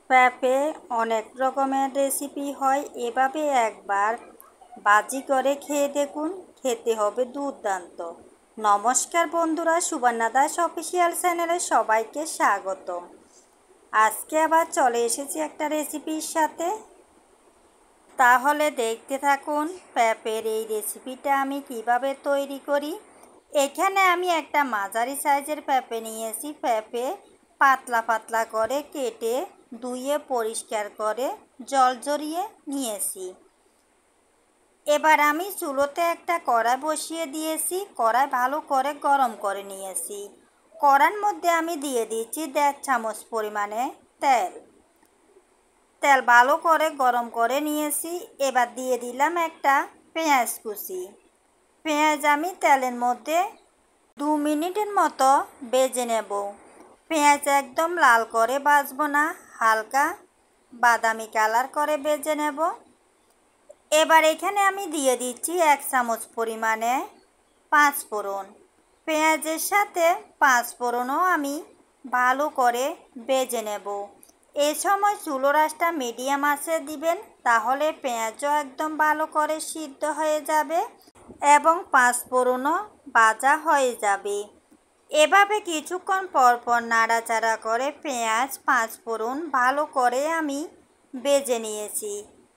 পেঁপে অনেক রকমের রেসিপি হয়, এভাবে একবার ভাজি করে খেয়ে দেখুন, খেতে হবে দুর্দান্ত। নমস্কার বন্ধুরা, সুবর্ণা দাস অফিসিয়াল চ্যানেলে সবাইকে স্বাগত। আজকে আবার চলে এসেছি একটা রেসিপির সাথে, তাহলে দেখতে থাকুন পেঁপের এই রেসিপিটা আমি কিভাবে তৈরি করি। এখানে আমি একটা মাঝারি সাইজের পেঁপে নিয়েছি। পেঁপে পাতলা পাতলা করে কেটে ধুয়ে পরিষ্কার করে জল ঝরিয়ে নিয়েছি। এবার আমি চুলোতে একটা কড়াই বসিয়ে দিয়েছি। কড়াই ভালো করে গরম করে নিয়েছি। কড়াইর মধ্যে আমি দিয়ে দিচ্ছি 1.5 চামচ পরিমাণে তেল। তেল ভালো করে গরম করে নিয়েছি। এবার দিয়ে দিলাম একটা পেঁয়াজ কুচি। পেঁয়াজ আমি তেলের মধ্যে 2 মিনিটের মতো ভেজে নেব। পেঁয়াজ একদম লাল করে ভাজবো না, হালকা বাদামি কালার করে ভেজে নেব। এবার এখানে আমি দিয়ে দিচ্ছি 1 চামচ পরিমাণে 5 ফোড়ন। পেঁয়াজের সাথে 5 ফোড়নও আমি ভালো করে ভেজে নেব। এই সময় চুলোর আঁচটা মিডিয়াম আঁচে দিবেন, তাহলে পেঁয়াজও একদম ভালো করে সিদ্ধ হয়ে যাবে এবং 5 ফোড়নও ভাজা হয়ে যাবে। এভাবে কিছুক্ষণ পর পর নাড়াচাড়া করে পেঁয়াজ 5 ফোড়ন ভালো করে আমি ভেজে নিয়েছি।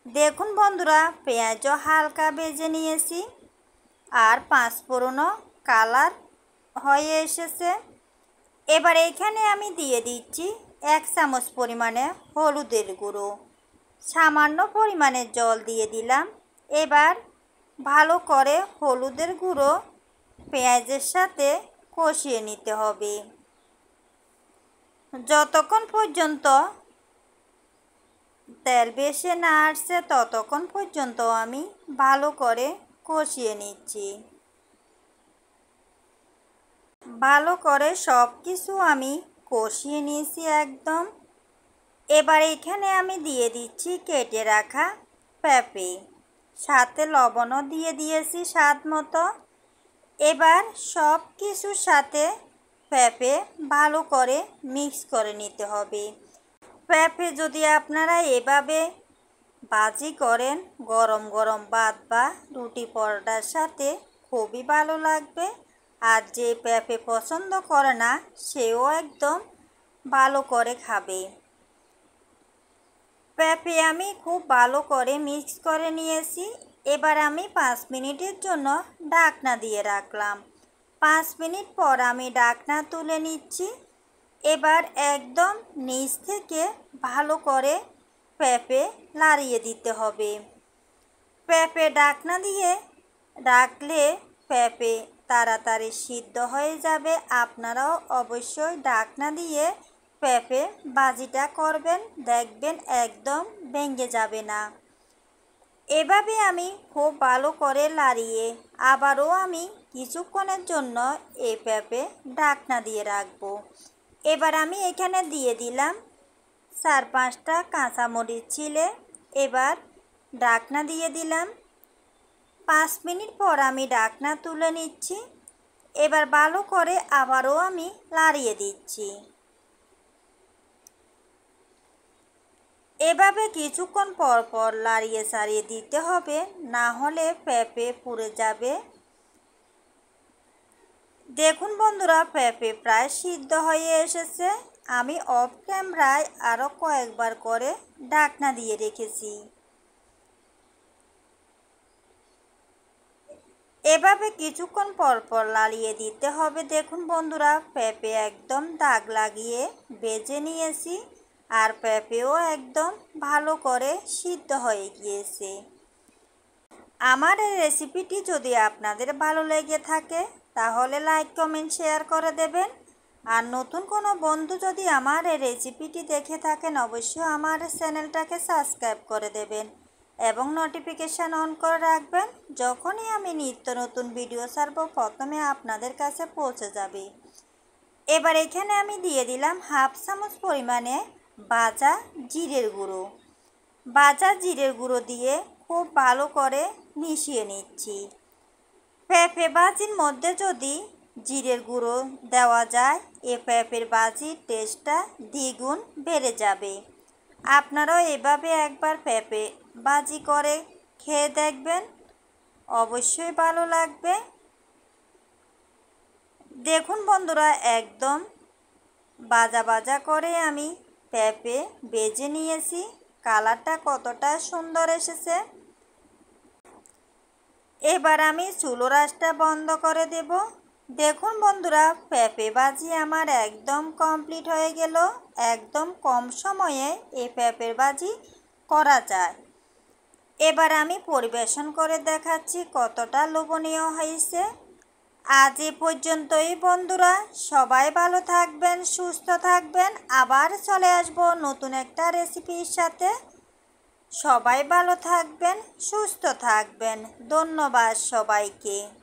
দেখুন বন্ধুরা, পেঁয়াজও হালকা ভেজে নিয়েছি আর 5 ফোড়নও কালার হয়ে এসেছে। এবার এখানে আমি দিয়ে দিচ্ছি 1 চামচ পরিমাণে হলুদের গুঁড়ো। সামান্য পরিমাণে জল দিয়ে দিলাম। এবার ভালো করে হলুদের গুঁড়ো পেঁয়াজের সাথে কষিয়ে নিতে হবে। যতক্ষণ পর্যন্ত তেল বেশি না আসছে ততক্ষণ পর্যন্ত আমি ভালো করে কষিয়ে নিচ্ছি। ভালো করে সব কিছু আমি কষিয়ে নিয়েছি একদম। এবার এখানে আমি দিয়ে দিচ্ছি কেটে রাখা পেঁপে, সাথে লবণও দিয়ে দিয়েছি স্বাদ মতো। এবার সব কিছুর সাথে পেঁপে ভালো করে মিক্স করে নিতে হবে। পেঁপে যদি আপনারা এভাবে ভাজি করেন, গরম গরম ভাত বা রুটি পরোটার সাথে খুবই ভালো লাগবে। আর যে পেঁপে পছন্দ করে না সেও একদম ভালো করে খাবে। পেঁপে আমি খুব ভালো করে মিক্স করে নিয়েছি। এবার আমি 5 মিনিটের জন্য ঢাকনা দিয়ে রাখলাম। 5 মিনিট পর আমি ঢাকনা তুলে নিচ্ছি। এবার একদম নিচ থেকে ভালো করে পেঁপে নাড়িয়ে দিতে হবে। পেঁপে ঢাকনা দিয়ে রাখলে পেঁপে তাড়াতাড়ি সিদ্ধ হয়ে যাবে। আপনারাও অবশ্যই ঢাকনা দিয়ে পেঁপে ভাজিটা করবেন, দেখবেন একদম ভেঙে যাবে না। এভাবে আমি খুব ভালো করে নাড়িয়ে আবারও আমি কিছুক্ষণের জন্য এই পেঁপে ঢাকনা দিয়ে রাখবো। এবার আমি এখানে দিয়ে দিলাম 4-5টা কাঁচামরিচ ছিলে। এবার ঢাকনা দিয়ে দিলাম। 5 মিনিট পর আমি ঢাকনা তুলে নিচ্ছি। এবার ভালো করে আবারও আমি নাড়িয়ে দিচ্ছি। এভাবে কিছুক্ষণ পর পর নাড়িয়ে চাড়িয়ে দিতে হবে, না হলে পেঁপে পুড়ে যাবে। দেখুন বন্ধুরা, পেঁপে প্রায় সিদ্ধ হয়ে এসেছে। আমি অফ ক্যামেরায় আরও কয়েকবার করে ঢাকনা দিয়ে রেখেছি। এভাবে কিছুক্ষণ পর পর নাড়িয়ে দিতে হবে। দেখুন বন্ধুরা, পেঁপে একদম দাগ লাগিয়ে ভেজে নিয়েছি আর পেঁপেও একদম ভালো করে সিদ্ধ হয়ে গিয়েছে। আমার এই রেসিপিটি যদি আপনাদের ভালো লেগে থাকে তাহলে লাইক কমেন্ট শেয়ার করে দেবেন। আর নতুন কোনো বন্ধু যদি আমার এই রেসিপিটি দেখে থাকেন অবশ্যই আমার চ্যানেলটাকে সাবস্ক্রাইব করে দেবেন এবং নোটিফিকেশান অন করে রাখবেন। যখনই আমি নিত্য নতুন ভিডিও ছাড়ব প্রথমে আপনাদের কাছে পৌঁছে যাবে। এবার এখানে আমি দিয়ে দিলাম 1/2 চামচ পরিমাণে ভাজা জিরের গুঁড়ো। ভাজা জিরের গুঁড়ো দিয়ে খুব ভালো করে মিশিয়ে নিচ্ছি। পেঁপে ভাজির মধ্যে যদি জিরের গুঁড়ো দেওয়া যায়, এ পেঁপের ভাজির টেস্টটা দ্বিগুণ বেড়ে যাবে। আপনারাও এভাবে একবার পেঁপে ভাজি করে খেয়ে দেখবেন, অবশ্যই ভালো লাগবে। দেখুন বন্ধুরা, একদম ভাজা ভাজা করে আমি পেঁপে ভেজে নিয়েছি। কালারটা কতটা সুন্দর এসেছে। এবার আমি চুলোর আঁচটা বন্ধ করে দেব। দেখুন বন্ধুরা, পেঁপে ভাজি আমার একদম কমপ্লিট হয়ে গেল। একদম কম সময়ে এই পেঁপের ভাজি করা যায়। এবার আমি পরিবেশন করে দেখাচ্ছি কতটা লোভনীয় হয়েছে। আজ এ পর্যন্তই বন্ধুরা, সবাই ভালো থাকবেন, সুস্থ থাকবেন। আবার চলে আসব নতুন একটা রেসিপির সাথে। সবাই ভালো থাকবেন, সুস্থ থাকবেন। ধন্যবাদ সবাইকে।